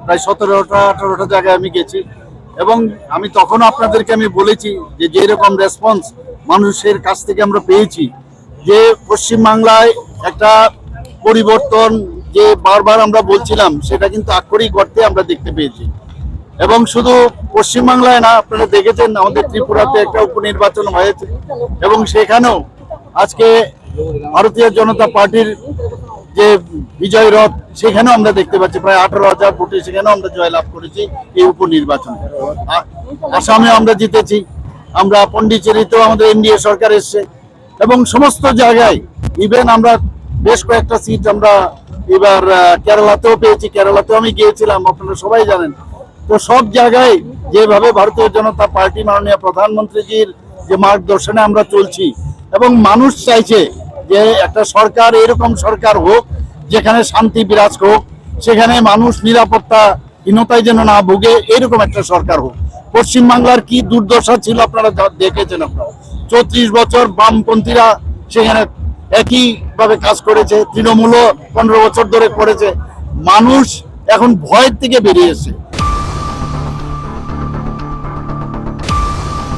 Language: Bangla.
প্রায় 17টা 18টা জায়গায় আমি গেছি এবং আমি তখনও আপনাদেরকে আমি বলেছি যে যেরকম রেসপন্স মানুষের কাছ থেকে আমরা পেয়েছি, যে পশ্চিমবাংলায় একটা পরিবর্তন যে বারবার আমরা বলছিলাম সেটা কিন্তু আক্ষরিক অর্থে আমরা দেখতে পেয়েছি। এবং শুধু পশ্চিমবাংলায় না, আপনারা দেখেছেন আমাদের ত্রিপুরাতে একটা উপনির্বাচন হয়েছে এবং সেখানেও আজকে ভারতীয় জনতা পার্টির যে বিজয় রথ সেখানেও আমরা দেখতে পাচ্ছি প্রায় 18,000 ভোটে সেখানেও আমরা জয়লাভ করেছি এই উপনির্বাচনে। আসামে আমরা জিতেছি, আমরা পন্ডিচেরিতেও আমাদের এনডিএ সরকার এসছে এবং সমস্ত জায়গায় ইভেন আমরা বেশ কয়েকটা সিট আমরা এবার কেরালাতেও পেয়েছি। কেরালাতেও আমি গিয়েছিলাম, আপনারা সবাই জানেন। তো সব জায়গায় যেভাবে ভারতীয় জনতা পার্টি মাননীয় প্রধানমন্ত্রীজির যে মার্গদর্শনে আমরা চলছি এবং মানুষ চাইছে যে একটা সরকার, এরকম সরকার হোক যেখানে শান্তি বিরাজ হোক, সেখানে মানুষ নিরাপত্তাহীনতায় যেন না ভুগে, এরকম একটা সরকার হোক। পশ্চিমবাংলার কি দুর্দশা ছিল আপনারা দেখেছেন। আপনারা 34 বছর বামপন্থীরা সেখানে একইভাবে কাজ করেছে, তৃণমূলও 15 বছর ধরে করেছে। মানুষ এখন ভয়ের থেকে বেরিয়েছে।